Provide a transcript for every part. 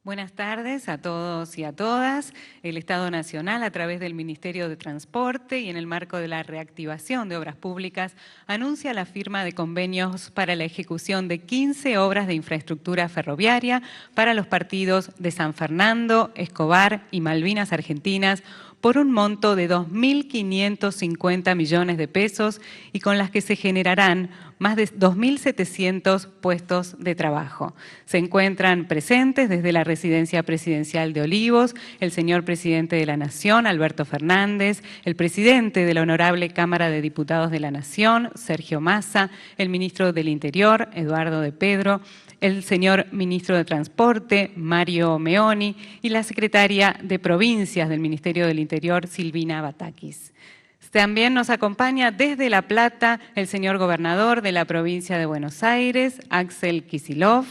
Buenas tardes a todos y a todas. El Estado Nacional, a través del Ministerio de Transporte y en el marco de la reactivación de obras públicas, anuncia la firma de convenios para la ejecución de 15 obras de infraestructura ferroviaria para los partidos de San Fernando, Escobar y Malvinas Argentinas, por un monto de 2.550 millones de pesos y con las que se generarán más de 2.700 puestos de trabajo. Se encuentran presentes desde la Residencia Presidencial de Olivos el señor Presidente de la Nación, Alberto Fernández, el Presidente de la Honorable Cámara de Diputados de la Nación, Sergio Massa, el Ministro del Interior, Eduardo de Pedro, el señor Ministro de Transporte, Mario Meoni, y la Secretaria de Provincias del Ministerio del Interior, Silvina Batakis. También nos acompaña desde La Plata el señor Gobernador de la Provincia de Buenos Aires, Axel Kicillof,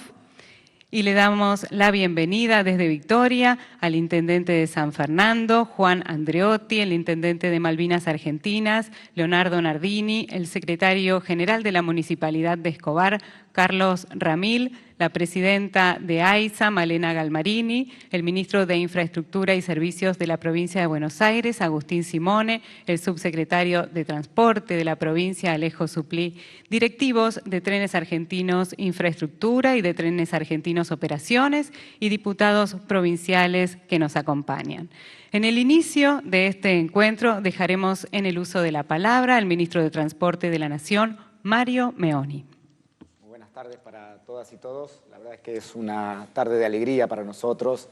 y le damos la bienvenida desde Victoria al Intendente de San Fernando, Juan Andreotti, el Intendente de Malvinas Argentinas, Leonardo Nardini, el Secretario General de la Municipalidad de Escobar, Carlos Ramil, la Presidenta de AISA, Malena Galmarini, el Ministro de Infraestructura y Servicios de la Provincia de Buenos Aires, Agustín Simone, el Subsecretario de Transporte de la provincia, Alejo Suplí, directivos de Trenes Argentinos Infraestructura y de Trenes Argentinos Operaciones y diputados provinciales que nos acompañan. En el inicio de este encuentro dejaremos en el uso de la palabra al Ministro de Transporte de la Nación, Mario Meoni. Buenas tardes para todas y todos. La verdad es que es una tarde de alegría para nosotros.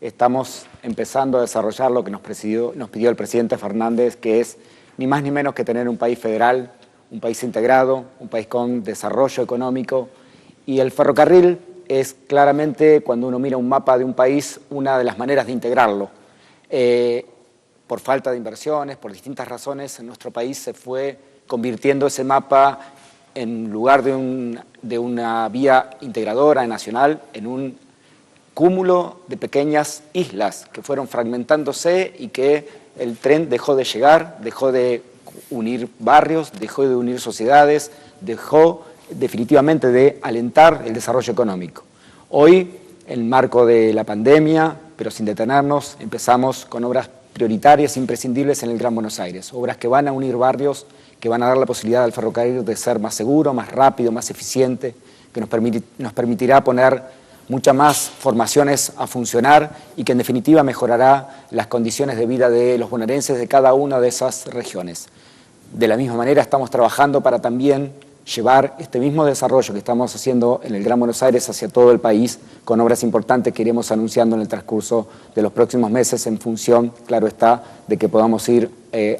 Estamos empezando a desarrollar lo que nos pidió el presidente Fernández, que es ni más ni menos que tener un país federal, un país integrado, un país con desarrollo económico. Y el ferrocarril es claramente, cuando uno mira un mapa de un país, una de las maneras de integrarlo. Por falta de inversiones, por distintas razones, en nuestro país se fue convirtiendo ese mapa en lugar de una vía integradora nacional, en un cúmulo de pequeñas islas que fueron fragmentándose y que el tren dejó de llegar, dejó de unir barrios, dejó de unir sociedades, dejó definitivamente de alentar el desarrollo económico. Hoy, en el marco de la pandemia, pero sin detenernos, empezamos con obras prioritarias, imprescindibles en el Gran Buenos Aires, obras que van a unir barrios, que van a dar la posibilidad al ferrocarril de ser más seguro, más rápido, más eficiente, que nos permitirá poner muchas más formaciones a funcionar y que en definitiva mejorará las condiciones de vida de los bonaerenses de cada una de esas regiones. De la misma manera estamos trabajando para también llevar este mismo desarrollo que estamos haciendo en el Gran Buenos Aires hacia todo el país, con obras importantes que iremos anunciando en el transcurso de los próximos meses en función, claro está, de que podamos ir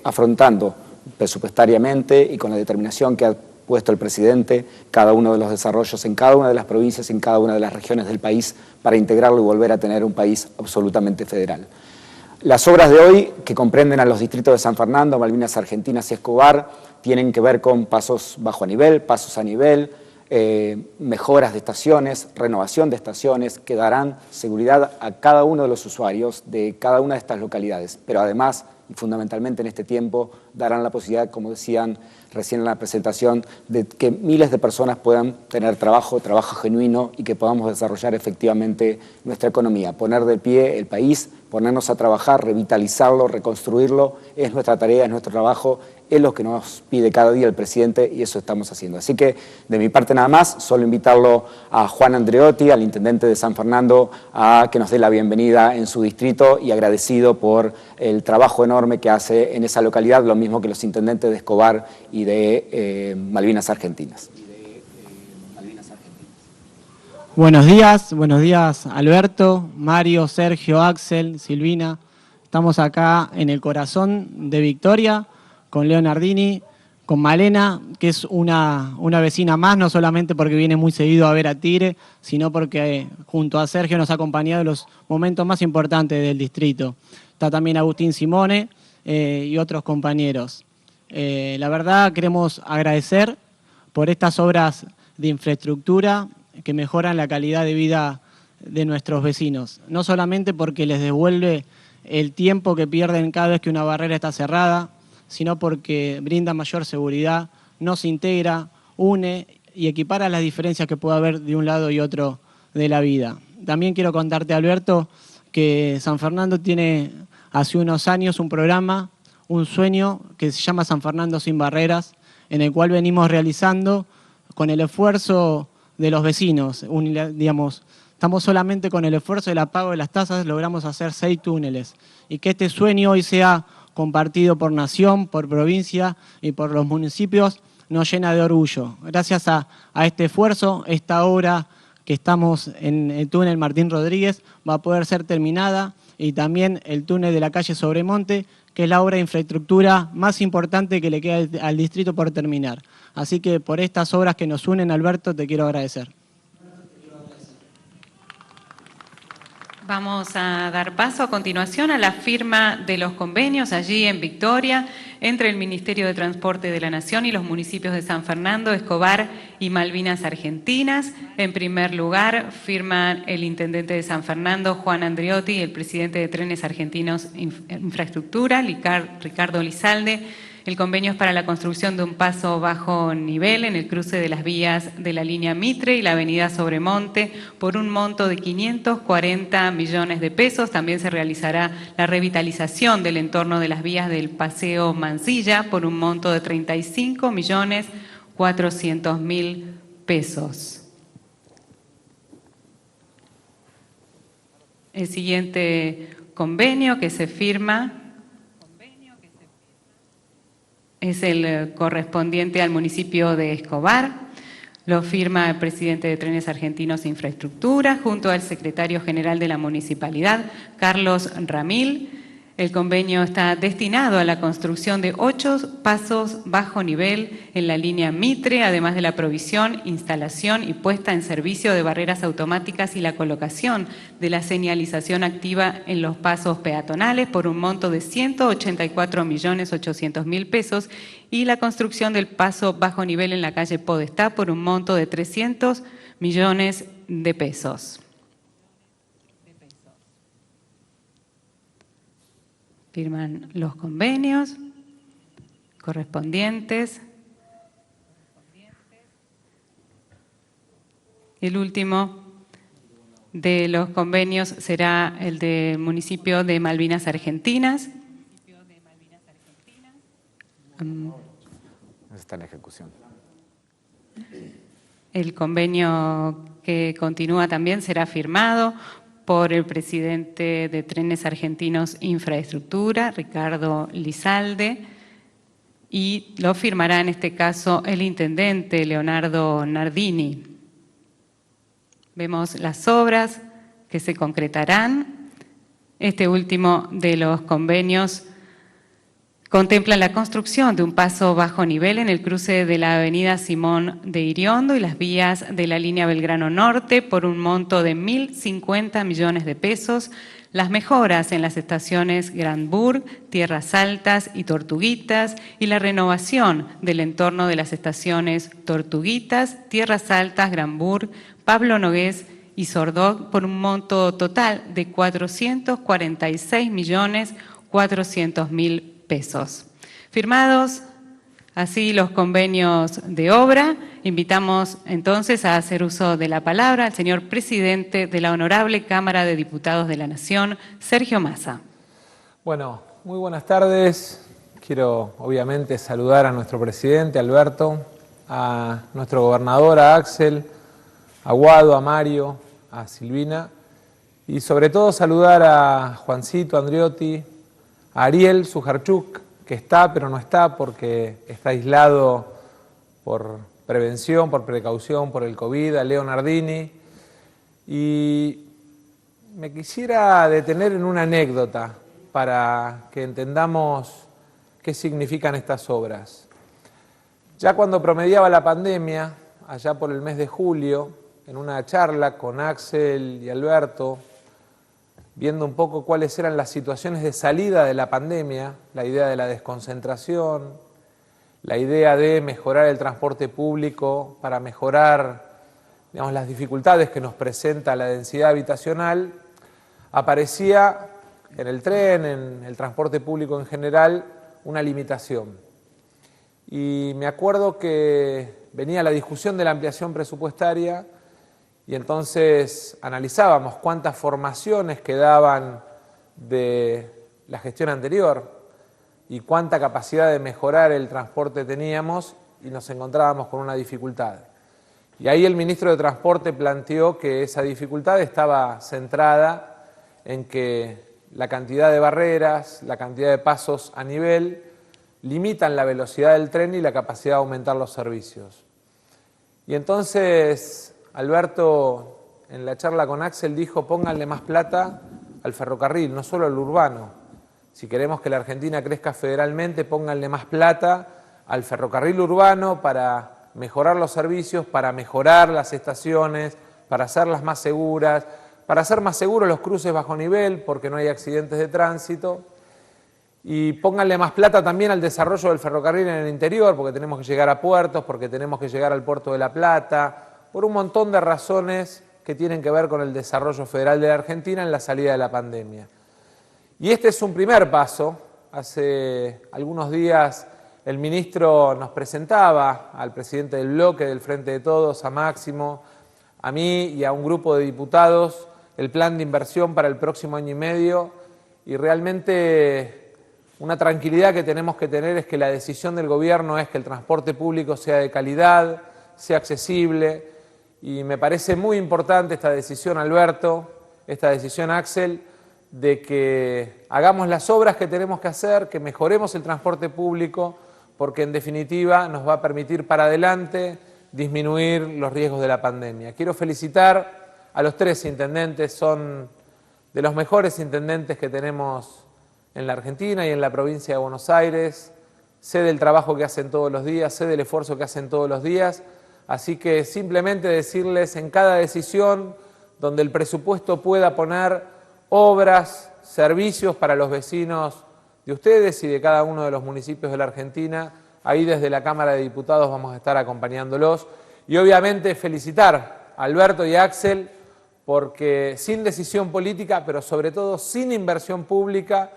afrontando presupuestariamente y con la determinación que ha puesto el presidente cada uno de los desarrollos en cada una de las provincias, en cada una de las regiones del país, para integrarlo y volver a tener un país absolutamente federal. Las obras de hoy, que comprenden a los distritos de San Fernando, Malvinas Argentinas y Escobar, tienen que ver con pasos bajo a nivel, pasos a nivel, mejoras de estaciones, renovación de estaciones, que darán seguridad a cada uno de los usuarios de cada una de estas localidades, pero además, y fundamentalmente en este tiempo, darán la posibilidad, como decían recién en la presentación, de que miles de personas puedan tener trabajo genuino y que podamos desarrollar efectivamente nuestra economía. Poner de pie el país, ponernos a trabajar, revitalizarlo, reconstruirlo, es nuestra tarea, es nuestro trabajo, es lo que nos pide cada día el presidente y eso estamos haciendo. Así que de mi parte nada más, solo invitarlo a Juan Andreotti, al Intendente de San Fernando, a que nos dé la bienvenida en su distrito y agradecido por el trabajo enorme que hace en esa localidad, lo mismo que los intendentes de Escobar y de Malvinas Argentinas. Buenos días Alberto, Mario, Sergio, Axel, Silvina. Estamos acá en el corazón de Victoria con Leo Nardini, con Malena, que es una vecina más, no solamente porque viene muy seguido a ver a Tigre, sino porque junto a Sergio nos ha acompañado en los momentos más importantes del distrito. Está también Agustín Simone y otros compañeros. La verdad queremos agradecer por estas obras de infraestructura que mejoran la calidad de vida de nuestros vecinos, no solamente porque les devuelve el tiempo que pierden cada vez que una barrera está cerrada, sino porque brinda mayor seguridad, nos integra, une y equipara las diferencias que puede haber de un lado y otro de la vida. también quiero contarte, Alberto, que San Fernando tiene hace unos años un programa, un sueño que se llama San Fernando sin Barreras, en el cual venimos realizando con el esfuerzo de los vecinos. Digamos, estamos solamente con el esfuerzo del pago de las tasas, logramos hacer 6 túneles. Y que este sueño hoy sea compartido por nación, por provincia y por los municipios, nos llena de orgullo. Gracias a este esfuerzo, esta obra que estamos en el túnel Martín Rodríguez va a poder ser terminada, y también el túnel de la calle Sobremonte, que es la obra de infraestructura más importante que le queda al distrito por terminar. Así que por estas obras que nos unen, Alberto, te quiero agradecer. Vamos a dar paso a continuación a la firma de los convenios allí en Victoria entre el Ministerio de Transporte de la Nación y los municipios de San Fernando, Escobar y Malvinas Argentinas. En primer lugar, firman el intendente de San Fernando, Juan Andriotti, y el presidente de Trenes Argentinos Infraestructura, Ricardo Lizalde. El convenio es para la construcción de un paso bajo nivel en el cruce de las vías de la línea Mitre y la avenida Sobremonte por un monto de 540 millones de pesos. También se realizará la revitalización del entorno de las vías del Paseo Mansilla por un monto de 35.400.000 pesos. El siguiente convenio que se firma es el correspondiente al municipio de Escobar. Lo firma el presidente de Trenes Argentinos Infraestructura junto al secretario general de la municipalidad, Carlos Ramil. El convenio está destinado a la construcción de 8 pasos bajo nivel en la línea Mitre, además de la provisión, instalación y puesta en servicio de barreras automáticas y la colocación de la señalización activa en los pasos peatonales por un monto de 184.800.000 pesos y la construcción del paso bajo nivel en la calle Podestá por un monto de 300 millones de pesos. Firman los convenios correspondientes. El último de los convenios será el del municipio de Malvinas Argentinas. Está en ejecución. El convenio que continúa también será firmado por el presidente de Trenes Argentinos Infraestructura, Ricardo Lizalde, y lo firmará en este caso el intendente Leonardo Nardini. Vemos las obras que se concretarán. Este último de los convenios contempla la construcción de un paso bajo nivel en el cruce de la avenida Simón de Iriondo y las vías de la línea Belgrano Norte por un monto de 1.050 millones de pesos, las mejoras en las estaciones Granburg, Tierras Altas y Tortuguitas y la renovación del entorno de las estaciones Tortuguitas, Tierras Altas, Granburg, Pablo Nogués y Sordog por un monto total de 446.400.000 pesos. Firmados así los convenios de obra, invitamos entonces a hacer uso de la palabra al señor presidente de la Honorable Cámara de Diputados de la Nación, Sergio Massa. Bueno, muy buenas tardes. Quiero obviamente saludar a nuestro presidente, Alberto, a nuestro gobernador, a Axel, a Guado, a Mario, a Silvina y sobre todo saludar a Juancito Andriotti, a Ariel Sujarchuk, que está pero no está porque está aislado por prevención, por precaución, por el COVID, a Leo Nardini. Y me quisiera detener en una anécdota para que entendamos qué significan estas obras. Ya cuando promediaba la pandemia, allá por el mes de julio, en una charla con Axel y Alberto, viendo un poco cuáles eran las situaciones de salida de la pandemia, la idea de la desconcentración, la idea de mejorar el transporte público para mejorar, digamos, las dificultades que nos presenta la densidad habitacional, aparecía en el tren, en el transporte público en general, una limitación. Y me acuerdo que venía la discusión de la ampliación presupuestaria y entonces analizábamos cuántas formaciones quedaban de la gestión anterior y cuánta capacidad de mejorar el transporte teníamos, y nos encontrábamos con una dificultad. Y ahí el ministro de Transporte planteó que esa dificultad estaba centrada en que la cantidad de barreras, la cantidad de pasos a nivel, limitan la velocidad del tren y la capacidad de aumentar los servicios. Y entonces Alberto, en la charla con Axel, dijo: pónganle más plata al ferrocarril, no solo al urbano. Si queremos que la Argentina crezca federalmente, pónganle más plata al ferrocarril urbano para mejorar los servicios, para mejorar las estaciones, para hacerlas más seguras, para hacer más seguros los cruces bajo nivel, porque no hay accidentes de tránsito. Y pónganle más plata también al desarrollo del ferrocarril en el interior, porque tenemos que llegar a puertos, porque tenemos que llegar al puerto de La Plata, por un montón de razones que tienen que ver con el desarrollo federal de la Argentina en la salida de la pandemia. Y este es un primer paso. Hace algunos días el ministro nos presentaba al presidente del bloque del Frente de Todos, a Máximo, a mí y a un grupo de diputados, el plan de inversión para el próximo año y medio, y realmente una tranquilidad que tenemos que tener es que la decisión del gobierno es que el transporte público sea de calidad, sea accesible, y me parece muy importante esta decisión, Alberto, esta decisión, Axel, de que hagamos las obras que tenemos que hacer, que mejoremos el transporte público, porque en definitiva nos va a permitir para adelante disminuir los riesgos de la pandemia. Quiero felicitar a los 3 intendentes, son de los mejores intendentes que tenemos en la Argentina y en la provincia de Buenos Aires. Sé del trabajo que hacen todos los días, sé del esfuerzo que hacen todos los días, así que simplemente decirles en cada decisión donde el presupuesto pueda poner obras, servicios para los vecinos de ustedes y de cada uno de los municipios de la Argentina, ahí desde la Cámara de Diputados vamos a estar acompañándolos. Y obviamente felicitar a Alberto y a Axel, porque sin decisión política, pero sobre todo sin inversión pública,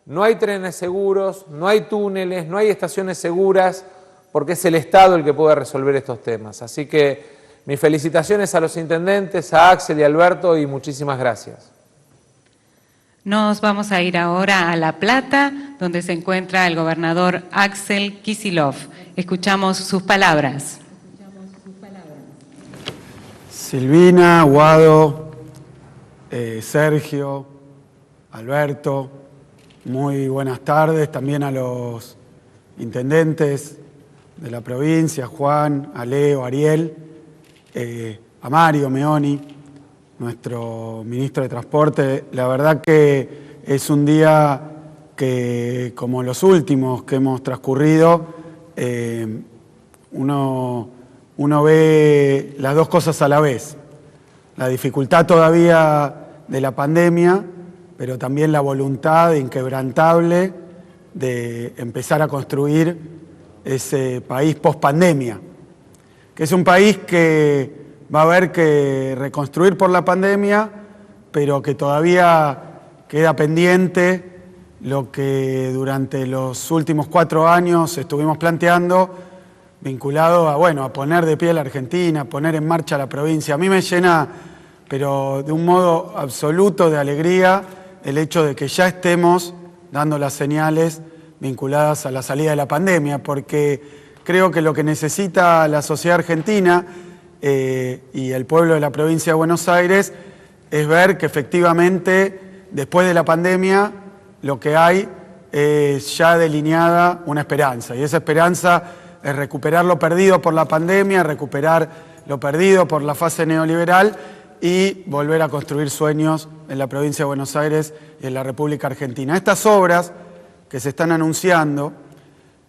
no hay trenes seguros, no hay túneles, no hay estaciones seguras, porque es el Estado el que puede resolver estos temas. Así que mis felicitaciones a los intendentes, a Axel y a Alberto, y muchísimas gracias. Nos vamos a ir ahora a La Plata, donde se encuentra el gobernador Axel Kicillof. Escuchamos sus palabras. Silvina, Guado, Sergio, Alberto, muy buenas tardes. También a los intendentes de la provincia, Juan, a Leo, Ariel, a Mario Meoni, nuestro ministro de Transporte. La verdad que es un día que, como los últimos que hemos transcurrido, uno ve las dos cosas a la vez. La dificultad todavía de la pandemia, pero también la voluntad inquebrantable de empezar a construir ese país post-pandemia, que es un país que va a haber que reconstruir por la pandemia, pero que todavía queda pendiente lo que durante los últimos 4 años estuvimos planteando, vinculado a poner de pie a la Argentina, a poner en marcha la provincia. A mí me llena, pero de un modo absoluto, de alegría el hecho de que ya estemos dando las señales vinculadas a la salida de la pandemia, porque creo que lo que necesita la sociedad argentina y el pueblo de la provincia de Buenos Aires es ver que efectivamente después de la pandemia lo que hay es ya delineada una esperanza, y esa esperanza es recuperar lo perdido por la pandemia, recuperar lo perdido por la fase neoliberal y volver a construir sueños en la provincia de Buenos Aires y en la República Argentina. Estas obras que se están anunciando,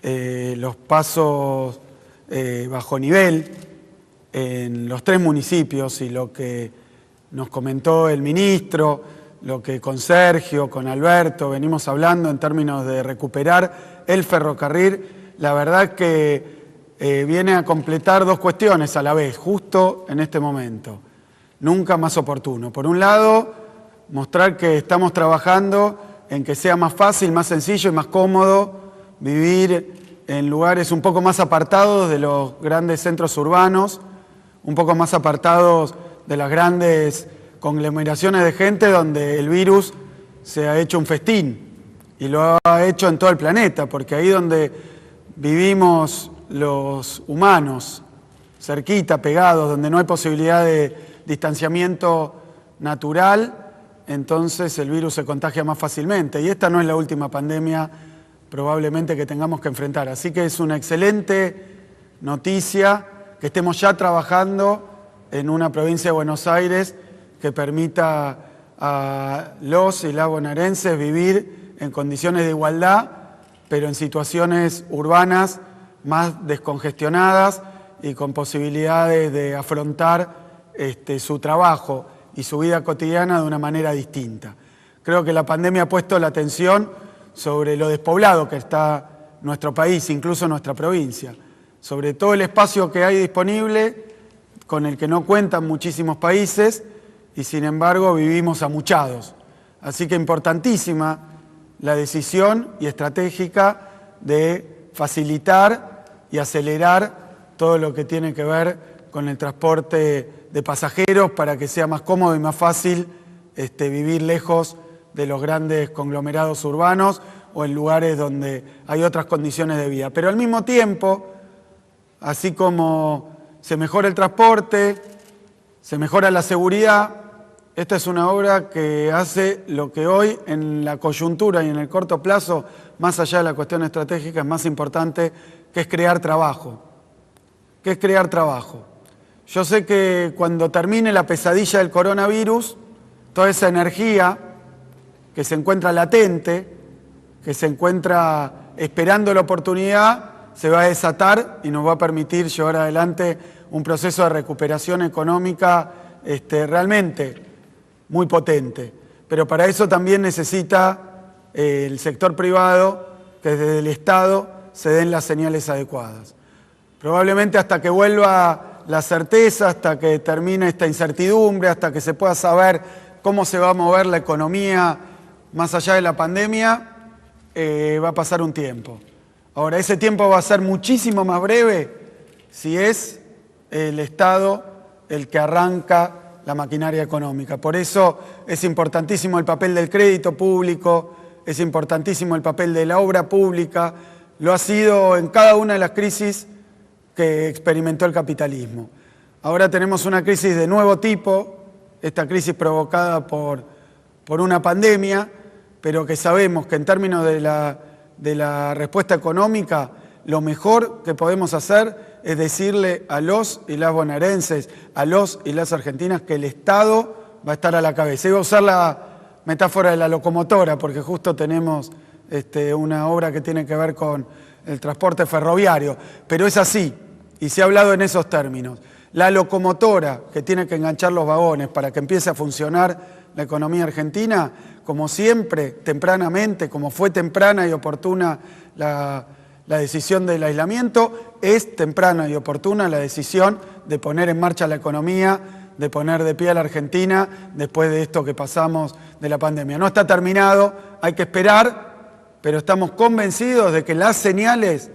los pasos bajo nivel en los 3 municipios, y lo que nos comentó el ministro, lo que con Sergio, con Alberto venimos hablando en términos de recuperar el ferrocarril, la verdad que viene a completar 2 cuestiones a la vez, justo en este momento, nunca más oportuno. Por un lado, mostrar que estamos trabajando en que sea más fácil, más sencillo y más cómodo vivir en lugares un poco más apartados de los grandes centros urbanos, un poco más apartados de las grandes conglomeraciones de gente donde el virus se ha hecho un festín, y lo ha hecho en todo el planeta, porque ahí donde vivimos los humanos, cerquita, pegados, donde no hay posibilidad de distanciamiento natural, entonces el virus se contagia más fácilmente. Y esta no es la última pandemia probablemente que tengamos que enfrentar. Así que es una excelente noticia que estemos ya trabajando en una provincia de Buenos Aires que permita a los y las bonaerenses vivir en condiciones de igualdad, pero en situaciones urbanas más descongestionadas y con posibilidades de afrontar su trabajo y su vida cotidiana de una manera distinta. Creo que la pandemia ha puesto la atención sobre lo despoblado que está nuestro país, incluso nuestra provincia, sobre todo el espacio que hay disponible, con el que no cuentan muchísimos países, y sin embargo vivimos amuchados. Así que importantísima la decisión y estratégica de facilitar y acelerar todo lo que tiene que ver con el transporte de pasajeros para que sea más cómodo y más fácil vivir lejos de los grandes conglomerados urbanos o en lugares donde hay otras condiciones de vida. Pero al mismo tiempo, así como se mejora el transporte, se mejora la seguridad, esta es una obra que hace lo que hoy en la coyuntura y en el corto plazo, más allá de la cuestión estratégica, es más importante, que es crear trabajo. ¿Qué es crear trabajo? Yo sé que cuando termine la pesadilla del coronavirus, toda esa energía que se encuentra latente, que se encuentra esperando la oportunidad, se va a desatar y nos va a permitir llevar adelante un proceso de recuperación económica realmente muy potente. Pero para eso también necesita el sector privado que desde el Estado se den las señales adecuadas. Probablemente hasta que vuelva la certeza, hasta que termine esta incertidumbre, hasta que se pueda saber cómo se va a mover la economía más allá de la pandemia, va a pasar un tiempo. Ahora, ese tiempo va a ser muchísimo más breve si es el Estado el que arranca la maquinaria económica. Por eso es importantísimo el papel del crédito público, es importantísimo el papel de la obra pública, lo ha sido en cada una de las crisis que experimentó el capitalismo. Ahora tenemos una crisis de nuevo tipo, esta crisis provocada por una pandemia, pero que sabemos que en términos de la respuesta económica, lo mejor que podemos hacer es decirle a los y las bonaerenses, a los y las argentinas, que el Estado va a estar a la cabeza. Iba a usar la metáfora de la locomotora, porque justo tenemos una obra que tiene que ver con el transporte ferroviario, pero es así, y se ha hablado en esos términos. La locomotora que tiene que enganchar los vagones para que empiece a funcionar la economía argentina, como siempre, tempranamente, como fue temprana y oportuna la decisión del aislamiento, es temprana y oportuna la decisión de poner en marcha la economía, de poner de pie a la Argentina después de esto que pasamos de la pandemia. No está terminado, hay que esperar, pero estamos convencidos de que las señales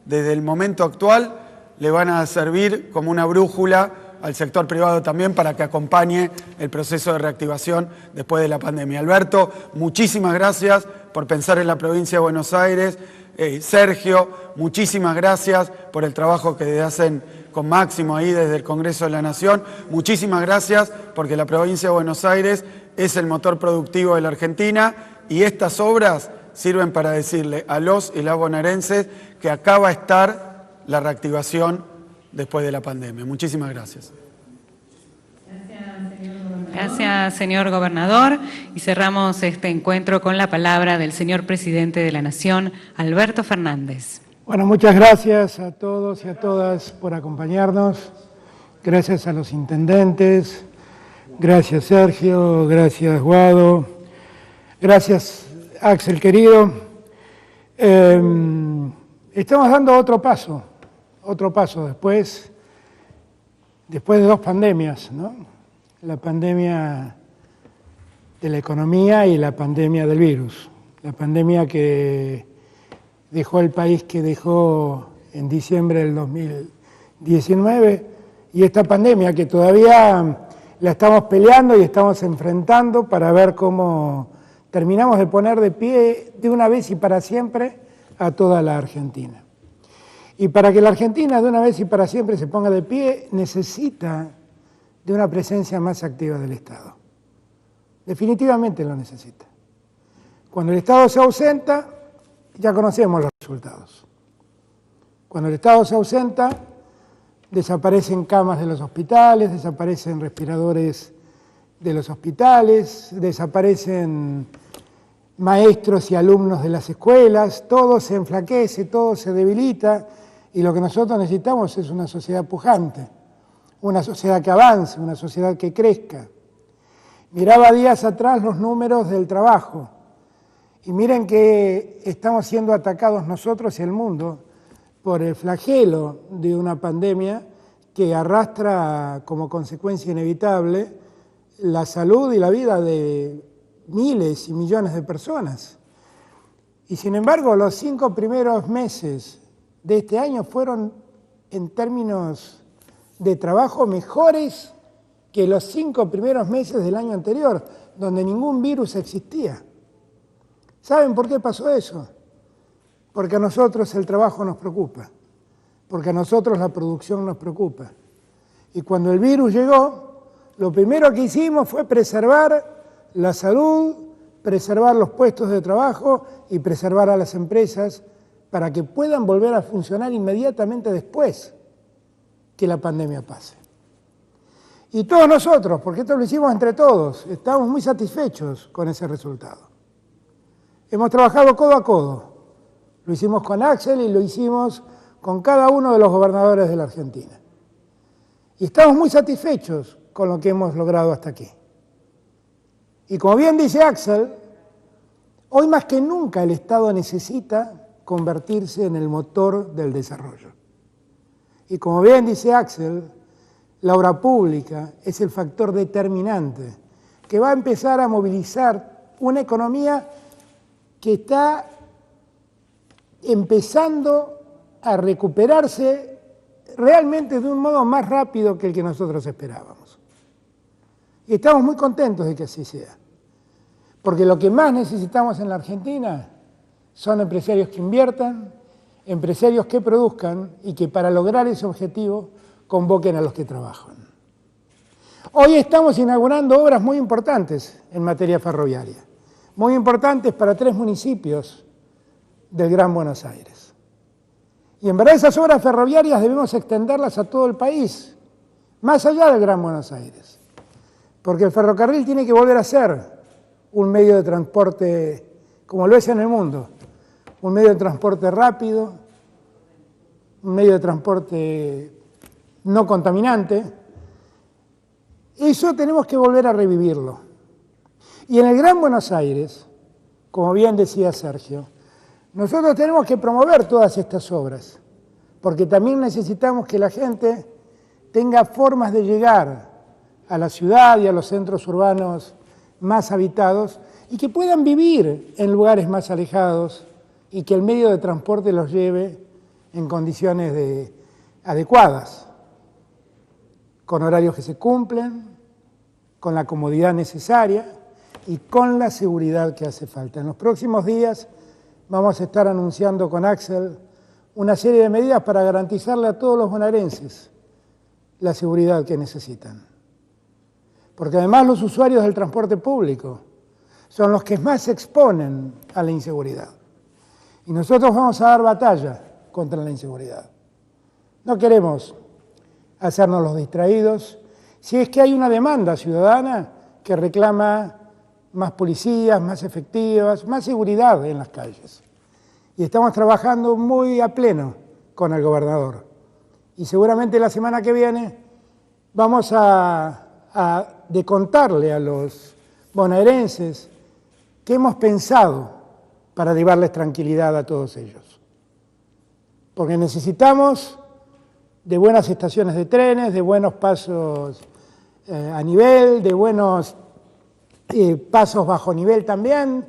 desde el momento actual le van a servir como una brújula al sector privado también para que acompañe el proceso de reactivación después de la pandemia. Alberto, muchísimas gracias por pensar en la provincia de Buenos Aires. Sergio, muchísimas gracias por el trabajo que hacen con Máximo ahí desde el Congreso de la Nación. Muchísimas gracias porque la provincia de Buenos Aires es el motor productivo de la Argentina y estas obras sirven para decirle a los y las bonaerenses que acá va a estar la reactivación después de la pandemia. Muchísimas gracias. Gracias, señor gobernador. Y cerramos este encuentro con la palabra del señor presidente de la Nación, Alberto Fernández. Bueno, muchas gracias a todos y a todas por acompañarnos. Gracias a los intendentes. Gracias, Sergio. Gracias, Guado. Gracias, Axel, querido. Estamos dando otro paso después de dos pandemias, ¿no? La pandemia de la economía y la pandemia del virus. La pandemia que dejó el país que dejó en diciembre del 2019 y esta pandemia que todavía la estamos peleando y estamos enfrentando para ver cómo terminamos de poner de pie de una vez y para siempre a toda la Argentina. Y para que la Argentina de una vez y para siempre se ponga de pie, necesita de una presencia más activa del Estado. Definitivamente lo necesita. Cuando el Estado se ausenta, ya conocemos los resultados. Cuando el Estado se ausenta, desaparecen camas de los hospitales, desaparecen respiradores de los hospitales, desaparecen maestros y alumnos de las escuelas, todo se enflaquece, todo se debilita, y lo que nosotros necesitamos es una sociedad pujante, una sociedad que avance, una sociedad que crezca. Miraba días atrás los números del trabajo, y miren que estamos siendo atacados nosotros y el mundo por el flagelo de una pandemia que arrastra como consecuencia inevitable la salud y la vida de miles y millones de personas. Y sin embargo, los 5 primeros meses de este año fueron, en términos de trabajo, mejores que los 5 primeros meses del año anterior, donde ningún virus existía. ¿Saben por qué pasó eso? Porque a nosotros el trabajo nos preocupa, porque a nosotros la producción nos preocupa. Y cuando el virus llegó, lo primero que hicimos fue preservar la salud, preservar los puestos de trabajo y preservar a las empresas para que puedan volver a funcionar inmediatamente después que la pandemia pase. Y todos nosotros, porque esto lo hicimos entre todos, estamos muy satisfechos con ese resultado. Hemos trabajado codo a codo. Lo hicimos con Axel y lo hicimos con cada uno de los gobernadores de la Argentina. Y estamos muy satisfechos con lo que hemos logrado hasta aquí. Y como bien dice Axel, hoy más que nunca el Estado necesita convertirse en el motor del desarrollo. Y como bien dice Axel, la obra pública es el factor determinante que va a empezar a movilizar una economía que está empezando a recuperarse realmente de un modo más rápido que el que nosotros esperábamos. Y estamos muy contentos de que así sea, porque lo que más necesitamos en la Argentina son empresarios que inviertan, empresarios que produzcan y que para lograr ese objetivo convoquen a los que trabajan. Hoy estamos inaugurando obras muy importantes en materia ferroviaria, muy importantes para 3 municipios del Gran Buenos Aires. Y en verdad esas obras ferroviarias debemos extenderlas a todo el país, más allá del Gran Buenos Aires, porque el ferrocarril tiene que volver a ser un medio de transporte como lo es en el mundo, un medio de transporte rápido, un medio de transporte no contaminante. Eso tenemos que volver a revivirlo. Y en el Gran Buenos Aires, como bien decía Sergio, nosotros tenemos que promover todas estas obras, porque también necesitamos que la gente tenga formas de llegar a la ciudad y a los centros urbanos más habitados y que puedan vivir en lugares más alejados y que el medio de transporte los lleve en condiciones adecuadas, con horarios que se cumplen, con la comodidad necesaria y con la seguridad que hace falta. En los próximos días vamos a estar anunciando con Axel una serie de medidas para garantizarle a todos los bonaerenses la seguridad que necesitan. Porque además los usuarios del transporte público son los que más se exponen a la inseguridad. Y nosotros vamos a dar batalla contra la inseguridad. No queremos hacernos los distraídos, si es que hay una demanda ciudadana que reclama más policías, más efectivas, más seguridad en las calles. Y estamos trabajando muy a pleno con el gobernador. Y seguramente la semana que viene vamos a contarle a los bonaerenses qué hemos pensado para llevarles tranquilidad a todos ellos. Porque necesitamos de buenas estaciones de trenes, de buenos pasos a nivel, de buenos pasos bajo nivel también,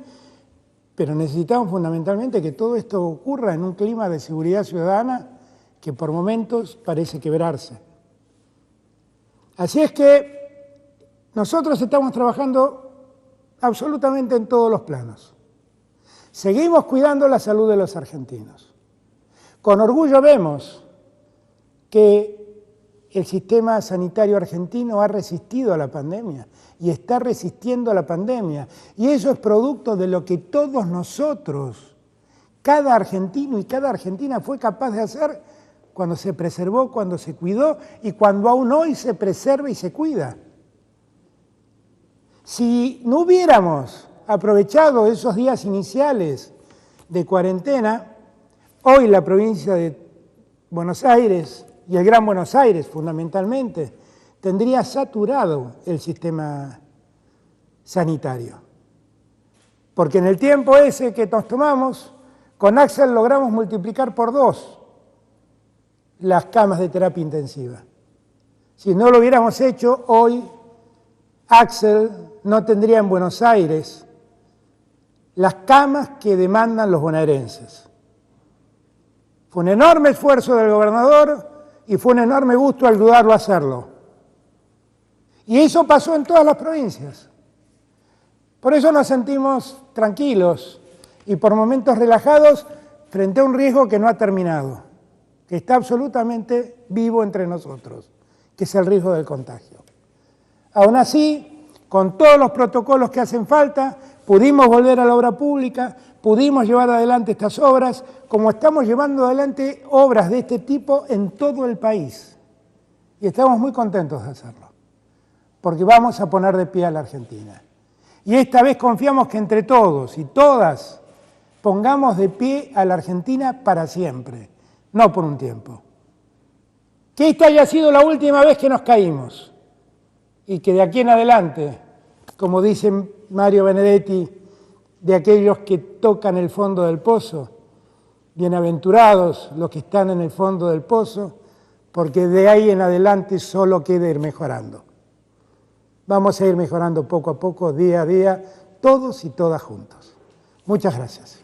pero necesitamos fundamentalmente que todo esto ocurra en un clima de seguridad ciudadana que por momentos parece quebrarse. Así es que nosotros estamos trabajando absolutamente en todos los planos. Seguimos cuidando la salud de los argentinos. Con orgullo vemos que el sistema sanitario argentino ha resistido a la pandemia y está resistiendo a la pandemia. Y eso es producto de lo que todos nosotros, cada argentino y cada argentina fue capaz de hacer cuando se preservó, cuando se cuidó y cuando aún hoy se preserva y se cuida. Si no hubiéramos aprovechado esos días iniciales de cuarentena, hoy la provincia de Buenos Aires y el Gran Buenos Aires fundamentalmente tendría saturado el sistema sanitario. Porque en el tiempo ese que nos tomamos, con Axel logramos multiplicar por 2 las camas de terapia intensiva. Si no lo hubiéramos hecho, hoy Axel no tendría en Buenos Aires las camas que demandan los bonaerenses. Fue un enorme esfuerzo del gobernador y fue un enorme gusto ayudarlo a hacerlo. Y eso pasó en todas las provincias. Por eso nos sentimos tranquilos y por momentos relajados frente a un riesgo que no ha terminado, que está absolutamente vivo entre nosotros, que es el riesgo del contagio. Aún así, con todos los protocolos que hacen falta, pudimos volver a la obra pública, pudimos llevar adelante estas obras, como estamos llevando adelante obras de este tipo en todo el país. Y estamos muy contentos de hacerlo, porque vamos a poner de pie a la Argentina. Y esta vez confiamos que entre todos y todas pongamos de pie a la Argentina para siempre, no por un tiempo. Que esta haya sido la última vez que nos caímos y que de aquí en adelante, como dice Mario Benedetti, de aquellos que tocan el fondo del pozo, bienaventurados los que están en el fondo del pozo, porque de ahí en adelante solo queda ir mejorando. Vamos a ir mejorando poco a poco, día a día, todos y todas juntos. Muchas gracias.